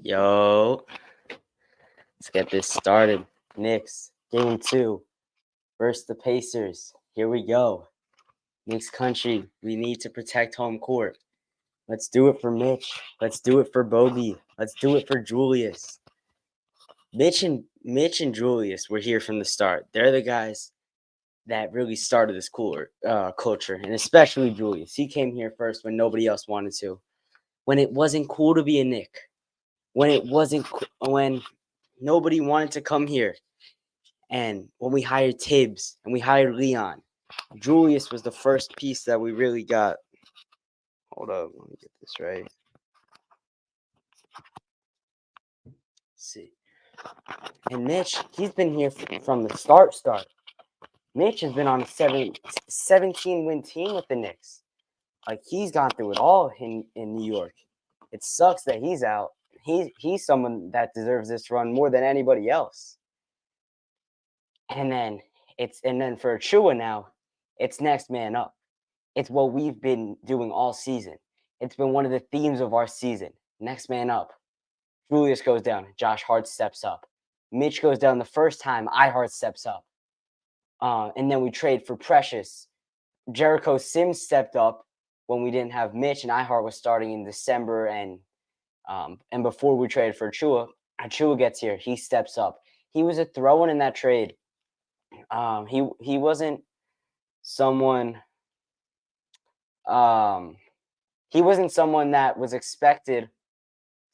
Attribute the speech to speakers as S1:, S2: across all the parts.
S1: Yo, let's get this started. Knicks, game 2 versus the Pacers. Here we go. Knicks country, we need to protect home court. Let's do it for Mitch. Let's do it for Bogey. Let's do it for Julius. Mitch and Julius were here from the start. They're the guys that really started this culture, and especially Julius. He came here first when nobody else wanted to. When it wasn't cool to be a Knick. When nobody wanted to come here. And when we hired Tibbs and we hired Leon, Julius was the first piece that we really got. Hold up, let me get this right. Let's see. And Mitch, he's been here from the start. Mitch has been on a 17-win team with the Knicks. Like, he's gone through it all in New York. It sucks that he's out. He's someone that deserves this run more than anybody else. And then for Achua now, it's next man up. It's what we've been doing all season. It's been one of the themes of our season. Next man up. Julius goes down. Josh Hart steps up. Mitch goes down the first time. Ihart steps up. And then we trade for Precious. Jericho Sims stepped up when we didn't have Mitch, and Ihart was starting in December. And before we traded for Achua, Achua gets here. He steps up. He was a throw-in in that trade. He wasn't someone. He wasn't someone that was expected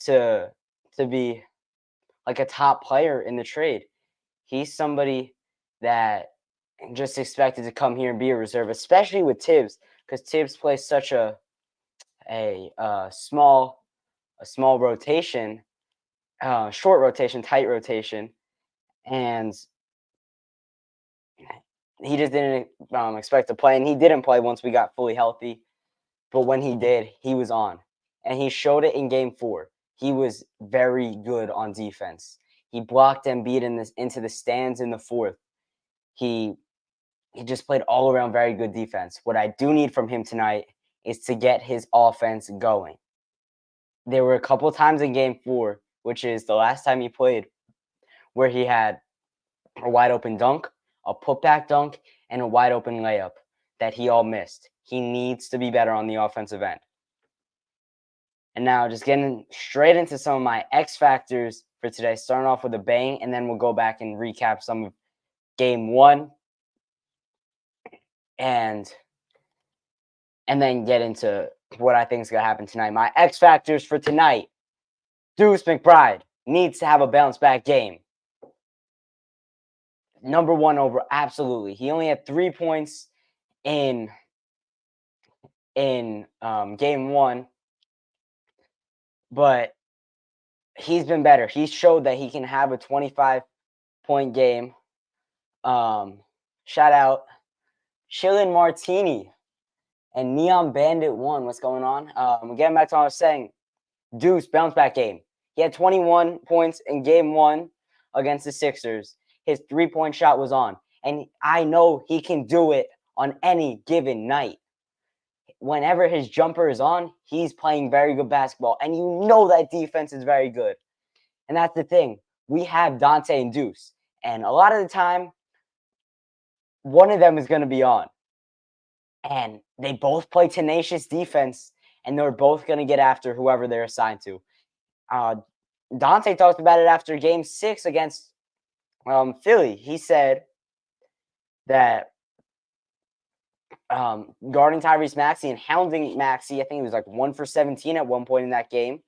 S1: to be like a top player in the trade. He's somebody that just expected to come here and be a reserve, especially with Tibbs, because Tibbs plays such a small rotation, short rotation, tight rotation, and he just didn't expect to play, and he didn't play once we got fully healthy. But when he did, he was on, and he showed it in Game 4. He was very good on defense. He blocked Embiid into the stands in the fourth. He just played all around very good defense. What I do need from him tonight is to get his offense going. There were a couple times in Game 4, which is the last time he played, where he had a wide open dunk, a putback dunk, and a wide open layup that he all missed. He needs to be better on the offensive end. And now just getting straight into some of my X factors for today, starting off with a bang, and then we'll go back and recap some of Game 1 and then get into what I think is going to happen tonight. My X factors for tonight: Deuce McBride needs to have a bounce back game. Number one over, absolutely. He only had 3 points in Game 1, but he's been better. He showed that he can have a 25-point game. Shout out Chillin' Martini and Neon Bandit 1. What's going on? Getting back to what I was saying, Deuce bounce back game. He had 21 points in Game 1 against the Sixers. His 3-point shot was on, and I know he can do it on any given night. Whenever his jumper is on, he's playing very good basketball, and you know that defense is very good. And that's the thing. We have Dante and Deuce, and a lot of the time, one of them is going to be on. And they both play tenacious defense, and they're both going to get after whoever they're assigned to. Dante talked about it after Game 6 against Philly. He said that guarding Tyrese Maxey and hounding Maxey, I think he was like 1 for 17 at one point in that game.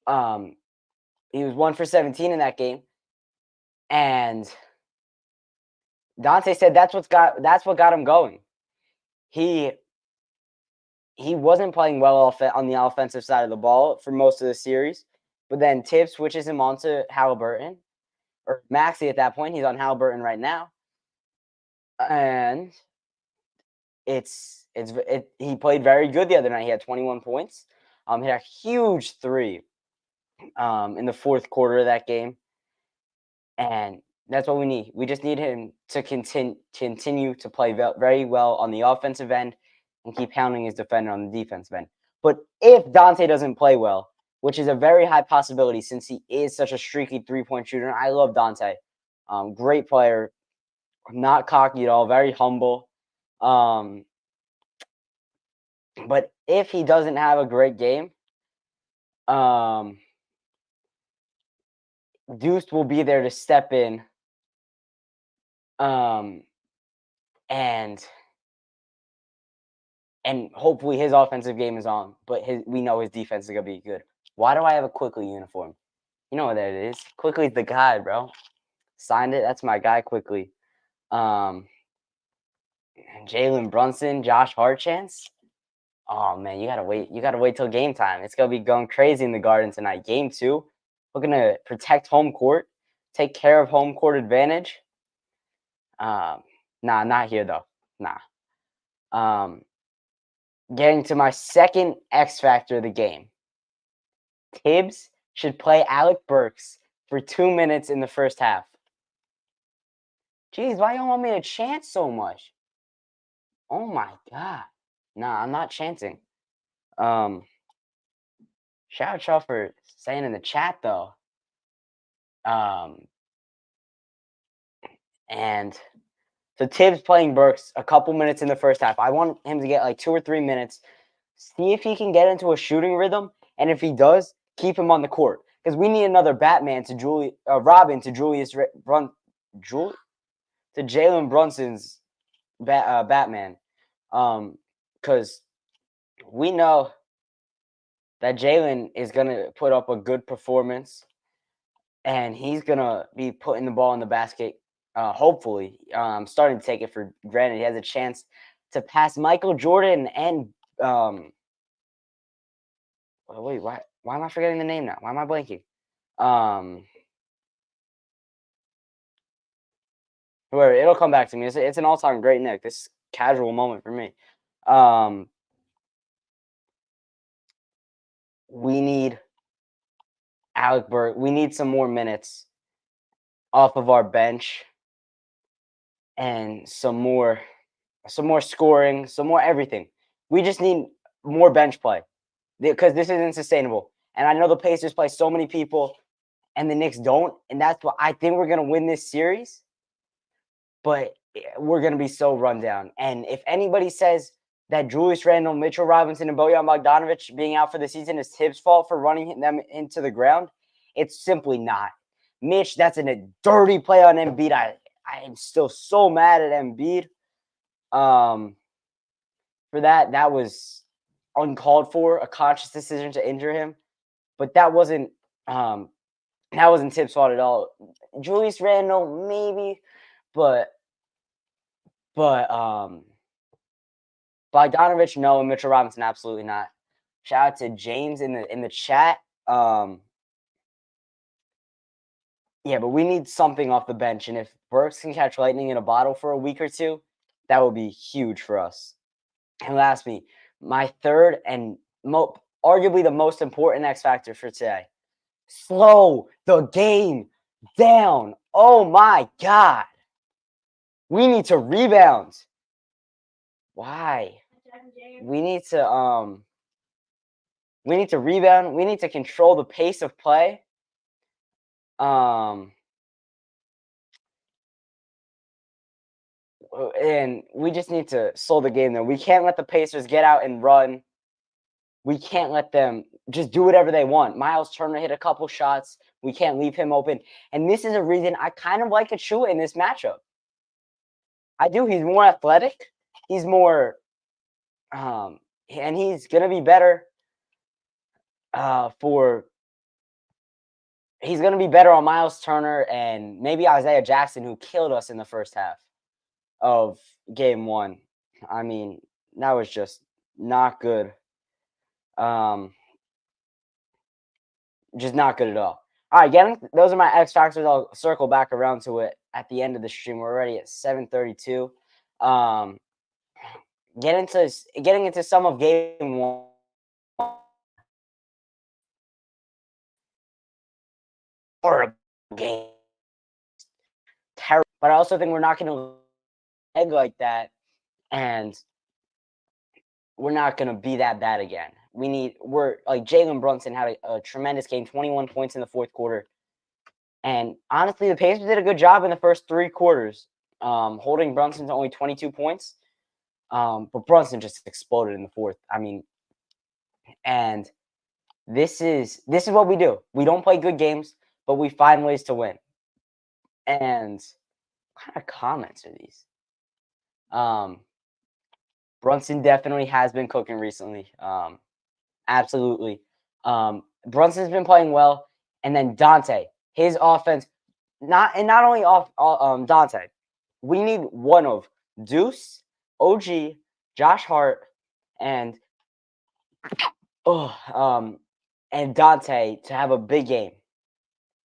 S1: He was 1 for 17 in that game, and Dante said that's what got him going. He wasn't playing well on the offensive side of the ball for most of the series, but then Tibbs switches him onto Halliburton, or Maxey at that point. He's on Halliburton right now, and he played very good the other night. He had 21 points. He had a huge 3 in the fourth quarter of that game, and that's what we need. We just need him to continue to play very well on the offensive end and keep pounding his defender on the defensive end. But if Dante doesn't play well, which is a very high possibility since he is such a streaky 3-point shooter. I love Dante. Great player, not cocky at all, very humble. But if he doesn't have a great game, Deuce will be there to step in. And hopefully his offensive game is on, but we know his defense is gonna be good. Why do I have a Quickly uniform? You know what that is. Quickly's the guy, bro. Signed it. That's my guy, Quickly. Jalen Brunson, Josh Hartchance. Oh man, you gotta wait. You gotta wait till game time. It's gonna be going crazy in the Garden tonight. Game 2. We're gonna protect home court, take care of home court advantage. Nah, not here though. Nah. Getting to my second X factor of the game. Tibbs should play Alec Burks for 2 minutes in the first half. Jeez, why you want me to chant so much? Oh my god. Nah, I'm not chanting. Shout out y'all for saying in the chat though. And so Tibbs playing Burks a couple minutes in the first half. I want him to get like 2 or 3 minutes. See if he can get into a shooting rhythm, and if he does, keep him on the court because we need another Batman to Robin to Jalen Brunson's Batman, because we know that Jalen is gonna put up a good performance, and he's gonna be putting the ball in the basket. Hopefully, I'm starting to take it for granted. He has a chance to pass Michael Jordan and wait, why am I forgetting the name now? Why am I blanking? Whatever, it'll come back to me. It's an all-time great Nick. This casual moment for me. We need Alec Burke. We need some more minutes off of our bench and some more scoring, some more everything. We just need more bench play because this isn't sustainable. And I know the Pacers play so many people and the Knicks don't, and that's why I think we're going to win this series, but we're going to be so run down. And if anybody says that Julius Randle, Mitchell Robinson, and Bojan Bogdanovic being out for the season is Tibbs' fault for running them into the ground, it's simply not. Mitch, that's a dirty play on Embiid. I am still so mad at Embiid. For that was uncalled for, a conscious decision to injure him. But that wasn't Tibbs' fault at all. Julius Randle, maybe, but Bogdanovic, no, and Mitchell Robinson, absolutely not. Shout out to James in the chat. Yeah, but we need something off the bench, and if Burks can catch lightning in a bottle for a week or two, that would be huge for us. And lastly, my third and arguably the most important X factor for today: slow the game down. Oh my god, we need to rebound. Why? We need to rebound. We need to control the pace of play. And we just need to slow the game, though. We can't let the Pacers get out and run. We can't let them just do whatever they want. Miles Turner hit a couple shots. We can't leave him open. And this is a reason I kind of like Achua in this matchup. I do. He's more athletic. He's more and he's going to be better he's going to be better on Miles Turner and maybe Isaiah Jackson, who killed us in the first half of game 1. I mean, that was just not good. Just not good at all. All right, those are my X factors. I'll circle back around to it at the end of the stream. We're already at 7:32. Getting into some of game 1. Horrible game. Terrible. But I also think we're not going to egg like that, and we're not going to be that bad again. we're like Jalen Brunson had a tremendous game, 21 points in the fourth quarter. And honestly, the Pacers did a good job in the first 3 quarters, holding Brunson to only 22 points. But Brunson just exploded in the fourth. I mean, and this is what we do. We don't play good games, but we find ways to win. And what kind of comments are these? Brunson definitely has been cooking recently. Absolutely. Brunson's been playing well, and then Dante, his offense, not only off Dante. We need one of Deuce, OG, Josh Hart, and and Dante to have a big game.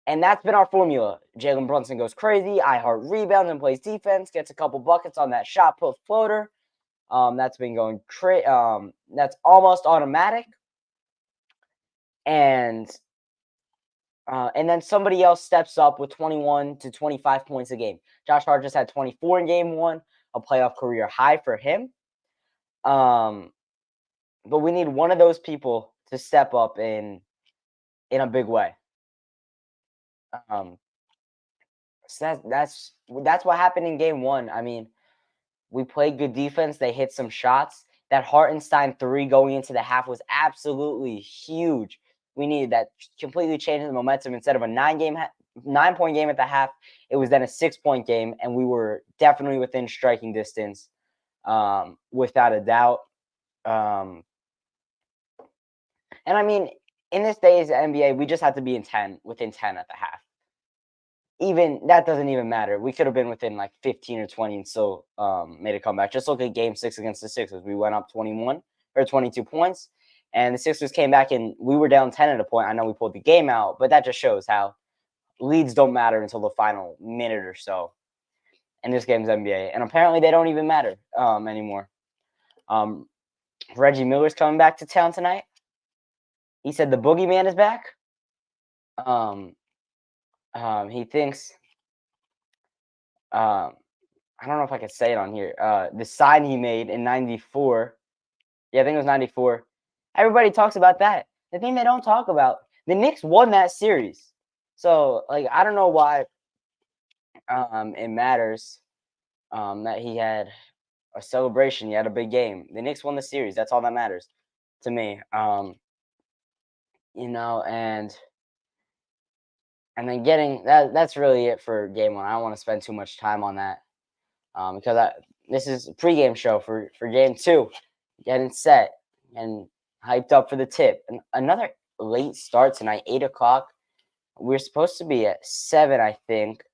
S1: And that's been our formula. Jalen Brunson goes crazy. I Hart rebounds and plays defense, gets a couple buckets on that shot put floater. That's been going that's almost automatic. And then somebody else steps up with 21 to 25 points a game. Josh Hart just had 24 in game 1, a playoff career high for him. But we need one of those people to step up in a big way. So that's what happened in game 1. I mean, we played good defense. They hit some shots. That Hartenstein 3 going into the half was absolutely huge. We needed that, completely changing the momentum. Instead of a 9-point game at the half, it was then a 6-point game, and we were definitely within striking distance, without a doubt. And I mean, in this days of NBA, we just have to be within 10 at the half. Even that doesn't even matter. We could have been within like 15 or 20 and still made a comeback. Just look at game 6 against the Sixers. We went up 21 or 22 points, and the Sixers came back and we were down 10 at a point. I know we pulled the game out, but that just shows how leads don't matter until the final minute or so. And this game's NBA, and apparently they don't even matter anymore. Reggie Miller's coming back to town tonight. He said the boogeyman is back. He thinks, I don't know if I could say it on here. The sign he made in '94. Yeah, I think it was '94. Everybody talks about that. The thing they don't talk about, the Knicks won that series. So, like, I don't know why it matters that he had a celebration. He had a big game. The Knicks won the series. That's all that matters to me. And then getting that's really it for game 1. I don't want to spend too much time on that because this is a pregame show for game 2. Getting set and hyped up for the tip. And another late start tonight, 8 o'clock. We're supposed to be at 7, I think.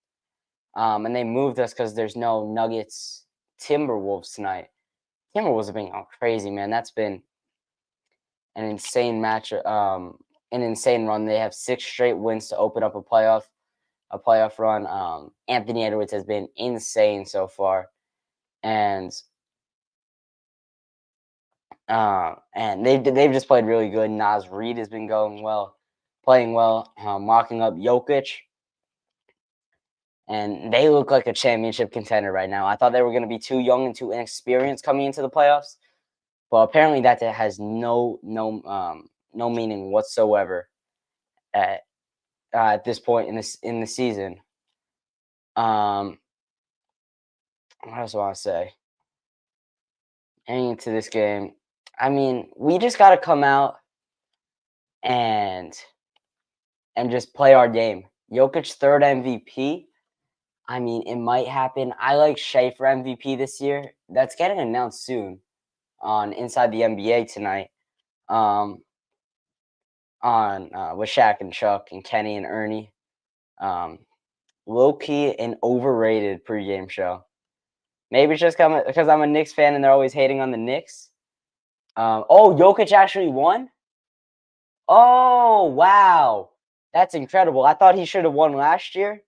S1: And they moved us because there's no Nuggets Timberwolves tonight. Timberwolves have been crazy, man. That's been an insane match. An insane run. They have 6 straight wins to open up a playoff run. Anthony Edwards has been insane so far, and they've just played really good. Naz Reid has been playing well, locking up Jokic, and they look like a championship contender right now. I thought they were going to be too young and too inexperienced coming into the playoffs, but apparently that has no meaning whatsoever at this point in the season. What else do I want to say? Heading into this game, I mean, we just got to come out and just play our game. Jokic's 3rd MVP. I mean, it might happen. I like Shea for MVP this year. That's getting announced soon on Inside the NBA tonight. With Shaq and Chuck and Kenny and Ernie. Low-key an overrated pregame show. Maybe it's just because I'm a Knicks fan and they're always hating on the Knicks. Jokic actually won? Oh, wow. That's incredible. I thought he should have won last year.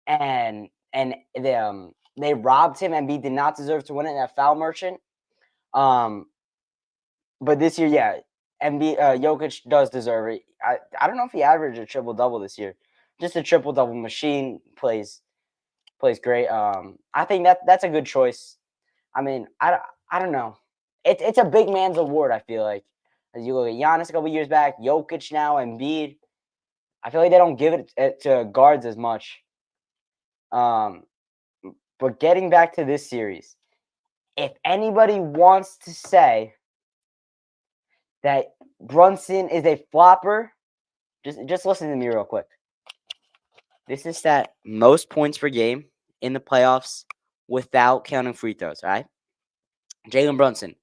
S1: And they robbed him. Embiid did not deserve to win it in that foul merchant. But this year, yeah, Jokic does deserve it. I don't know if he averaged a triple-double this year. Just a triple-double machine, plays great. I think that's a good choice. I mean, I don't know. It's a big man's award, I feel like. As you look at Giannis a couple years back, Jokic now, Embiid. I feel like they don't give it to guards as much. But getting back to this series, if anybody wants to say that Brunson is a flopper, just listen to me real quick. This is that most points per game in the playoffs without counting free throws, all right? Jalen Brunson,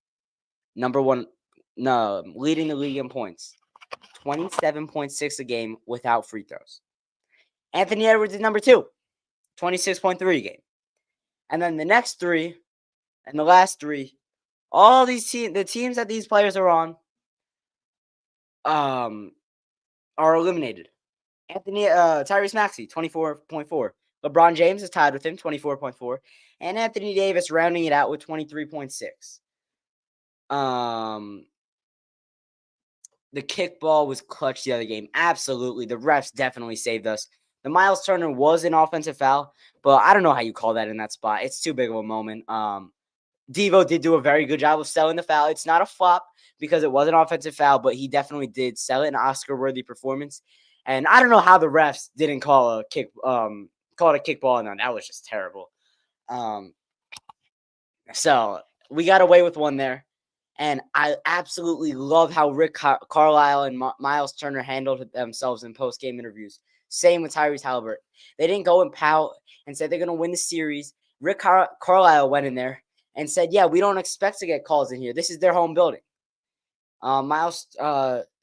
S1: leading the league in points. 27.6 a game without free throws. Anthony Edwards is number 2, 26.3 a game. And then the next 3 and the last 3, all these the teams that these players are on are eliminated. Tyrese Maxey, 24.4. LeBron James is tied with him, 24.4. And Anthony Davis rounding it out with 23.6. The kickball was clutch the other game. Absolutely. The refs definitely saved us. The Miles Turner was an offensive foul, but I don't know how you call that in that spot. It's too big of a moment. Devo did do a very good job of selling the foul. It's not a flop because it was an offensive foul, but he definitely did sell it, an Oscar-worthy performance. And I don't know how the refs didn't call it a kickball, and that was just terrible. So we got away with one there. And I absolutely love how Rick Carlisle and Miles Turner handled themselves in post-game interviews. Same with Tyrese Halliburton. They didn't go and pout and say they're going to win the series. Rick Carlisle went in there and said, yeah, we don't expect to get calls in here. This is their home building.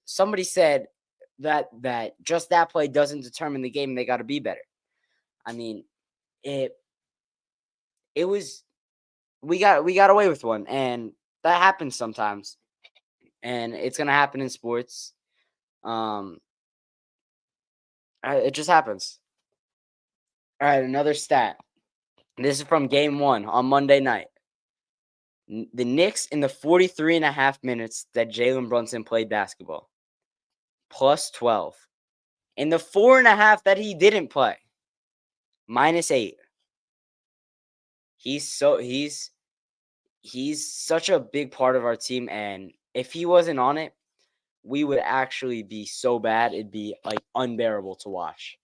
S1: Somebody said that just that play doesn't determine the game and they got to be better. I mean, it was we got away with one, and that happens sometimes, and it's gonna happen in sports. It just happens. All right, another stat. This is from Game 1 on Monday night. The Knicks in the 43 and a half minutes that Jalen Brunson played basketball, plus 12. In the 4.5 that he didn't play, minus 8. He's such a big part of our team, and if he wasn't on it, we would actually be so bad it'd be like unbearable to watch.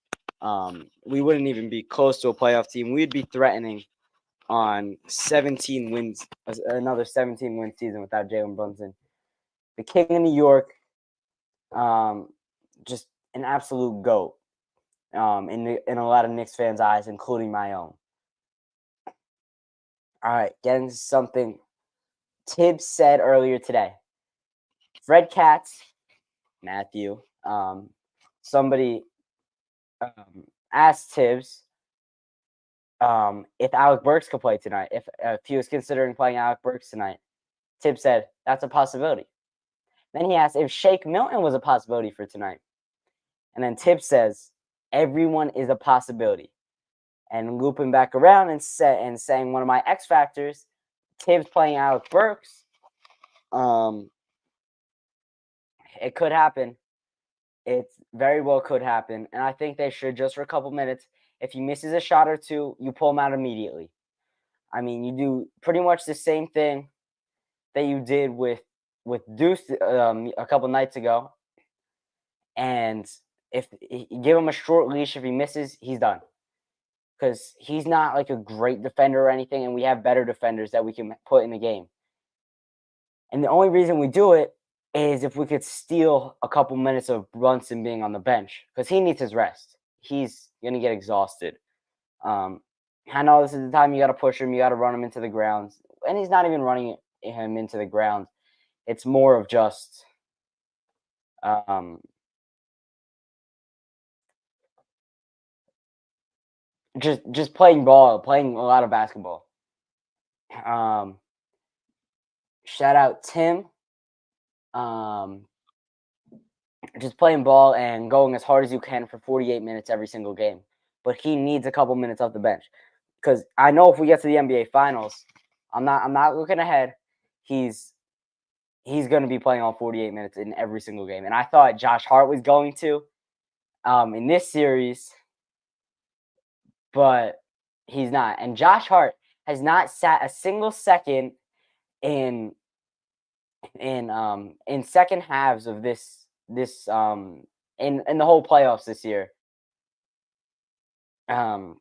S1: We wouldn't even be close to a playoff team. We'd be threatening on 17 wins, another 17-win season without Jalen Brunson. The King of New York, just an absolute GOAT in a lot of Knicks fans' eyes, including my own. All right, getting to something Tibbs said earlier today. Fred Katz, Matthew, somebody asked Tibbs if Alec Burks could play tonight, if he was considering playing Alec Burks tonight. Tibbs said, that's a possibility. Then he asked if Shake Milton was a possibility for tonight. And then Tibbs says, everyone is a possibility. And looping back around and saying one of my X factors, Tibbs playing Alec Burks, it could happen. It very well could happen. And I think they should, just for a couple minutes. If he misses a shot or two, you pull him out immediately. I mean, you do pretty much the same thing that you did with Deuce a couple nights ago. And if you give him a short leash, if he misses, he's done. Because he's not like a great defender or anything, and we have better defenders that we can put in the game. And the only reason we do it is if we could steal a couple minutes of Brunson being on the bench, because he needs his rest. He's going to get exhausted. I know this is the time you got to push him, you got to run him into the ground. And he's not even running him into the ground. It's more of just just playing ball, playing a lot of basketball. Shout out Tim. Just playing ball and going as hard as you can for 48 minutes every single game. But he needs a couple minutes off the bench. Because I know if we get to the NBA Finals, I'm not looking ahead. He's going to be playing all 48 minutes in every single game. And I thought Josh Hart was going to in this series, but he's not. And Josh Hart has not sat a single second in in second halves of this in the whole playoffs this year. So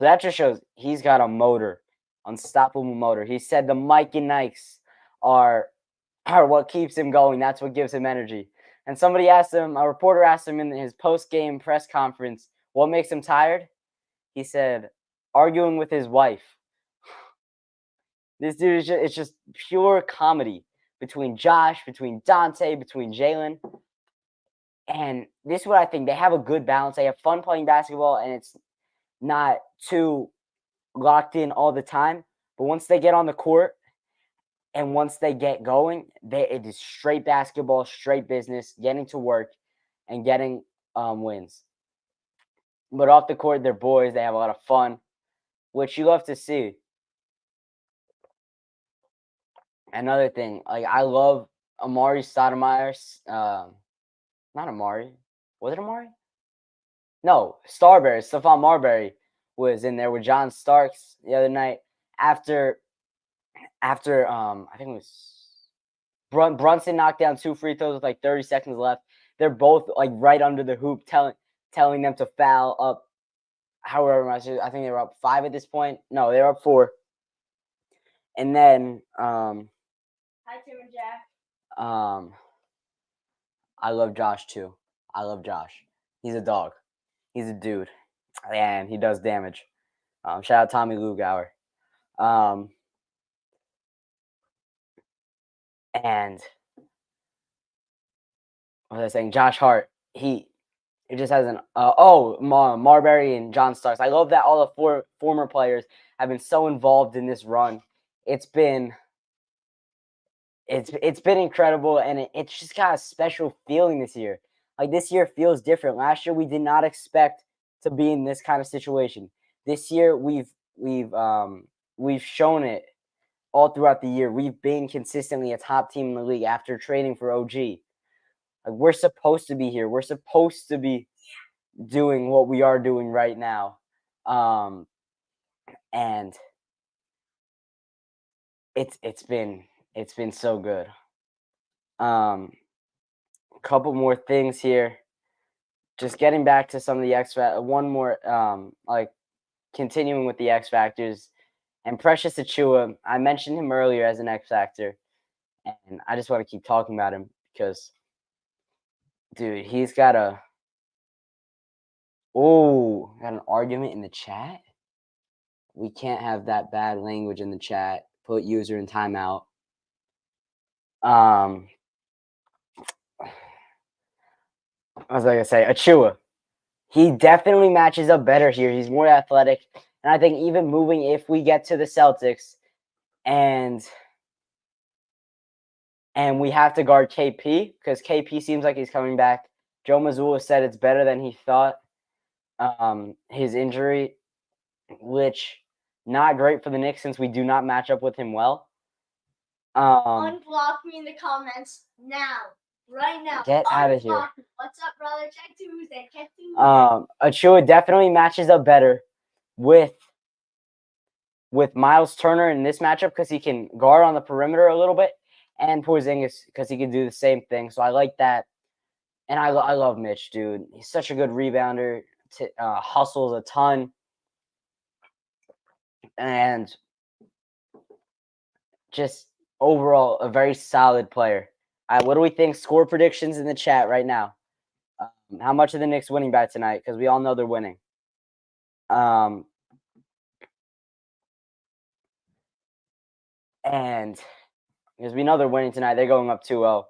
S1: that just shows he's got a motor, unstoppable motor. He said the Mike and Nikes are what keeps him going. That's what gives him energy. And somebody asked him, a reporter asked him in his post-game press conference, what makes him tired? He said, arguing with his wife. This dude is just, it's just pure comedy between Josh, between Dante, between Jalen. And this is what I think. They have a good balance. They have fun playing basketball, and it's not too locked in all the time. But once they get on the court and once they get going, it is straight basketball, straight business, getting to work and getting wins. But off the court, they're boys. They have a lot of fun, which you love to see. Another thing, like I love Amari Stoudemire. Not Amari. Was it Amari? No, Starberry. Stephon Marbury was in there with John Starks the other night after I think it was Brunson knocked down 2 free throws with like 30 seconds left. They're both like right under the hoop, telling them to foul up. However much, I think they were up 5 at this point. No, they were up 4. And then
S2: Hi, Tim and Jack.
S1: I love Josh too. I love Josh. He's a dog. He's a dude, and he does damage. Shout out Tommy Lugauer. And what was I saying? Josh Hart. He just has an Marbury and John Starks. I love that all the former players have been so involved in this run. It's been incredible, and it's just got a special feeling this year. Like this year feels different. Last year we did not expect to be in this kind of situation. This year we've shown it all throughout the year. We've been consistently a top team in the league after trading for OG. Like we're supposed to be here. We're supposed to be doing what we are doing right now. And it's been so good. Couple more things here. Just getting back to some of the one more like continuing with the X factors. And Precious Achua, I mentioned him earlier as an X factor, and I just want to keep talking about him because, dude, he's got got an argument in the chat. We can't have that bad language in the chat. Put user in timeout. What was I gonna say? Achua. He definitely matches up better here. He's more athletic. And I think even moving, if we get to the Celtics and we have to guard KP, because KP seems like he's coming back. Joe Mazzulla said it's better than he thought. His injury, which not great for the Knicks since we do not match up with him well.
S2: Unblock me in the comments now. Right now.
S1: Get out of here.
S2: What's up, brother? Check Tuesday.
S1: Achua definitely matches up better with Miles Turner in this matchup because he can guard on the perimeter a little bit, and Porzingis because he can do the same thing. So I like that. And I love Mitch, dude. He's such a good rebounder. Hustles a ton. And just overall a very solid player. What do we think? Score predictions in the chat right now. How much are the Knicks winning by tonight? Because we all know they're winning. And because we know they're winning tonight, they're going up 2-0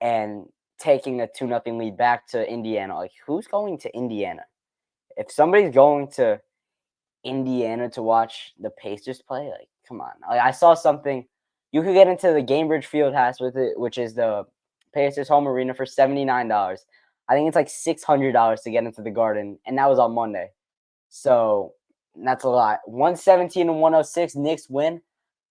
S1: and taking a 2-0 lead back to Indiana. Like, who's going to Indiana? If somebody's going to Indiana to watch the Pacers play, like, come on. Like, I saw something. You could get into the Gainbridge Fieldhouse with it, which is the Pacers home arena, for $79. I think it's like $600 to get into the Garden, and that was on Monday. So that's a lot. 117 and 106, Knicks win.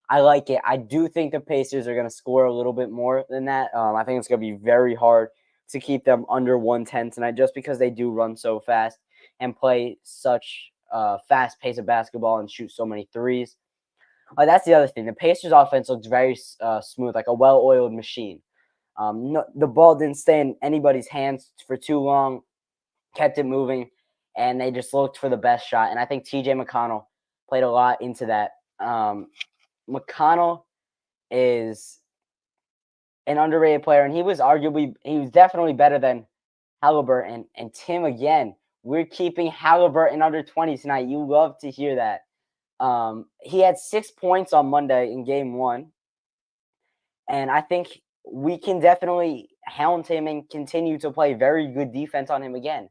S1: I like it. I do think the Pacers are going to score a little bit more than that. I think it's going to be very hard to keep them under 110 tonight just because they do run so fast and play such fast pace of basketball and shoot so many threes. Oh, that's the other thing. The Pacers' offense looks very smooth, like a well-oiled machine. No, the ball didn't stay in anybody's hands for too long, kept it moving, and they just looked for the best shot. And I think T.J. McConnell played a lot into that. McConnell is an underrated player, and he was definitely better than Halliburton. And Tim, again, we're keeping Halliburton under 20 tonight. You love to hear that. He had 6 points on Monday in game 1. And I think we can definitely hound him and continue to play very good defense on him again,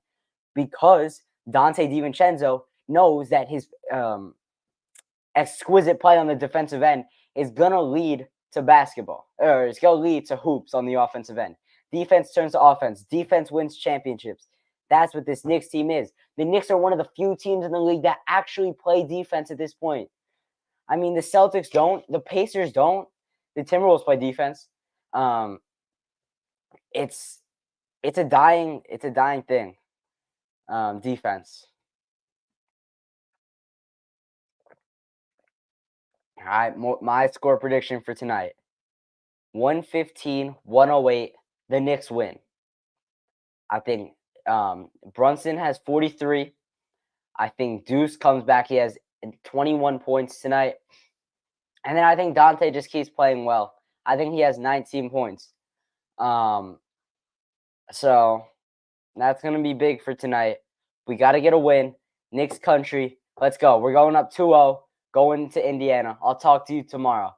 S1: because Dante DiVincenzo knows that his exquisite play on the defensive end is going to lead to basketball, or it's going to lead to hoops on the offensive end. Defense turns to offense. Defense wins championships. That's what this Knicks team is. The Knicks are one of the few teams in the league that actually play defense at this point. I mean, the Celtics don't. The Pacers don't. The Timberwolves play defense. It's a dying thing. Defense. All right, my score prediction for tonight: 115-108. The Knicks win. I think Brunson has 43. I think Deuce comes back. He has 21 points tonight. And then I think Dante just keeps playing well. I think he has 19 points. So that's going to be big for tonight. We got to get a win. Knicks country. Let's go. We're going up 2-0, going to Indiana. I'll talk to you tomorrow.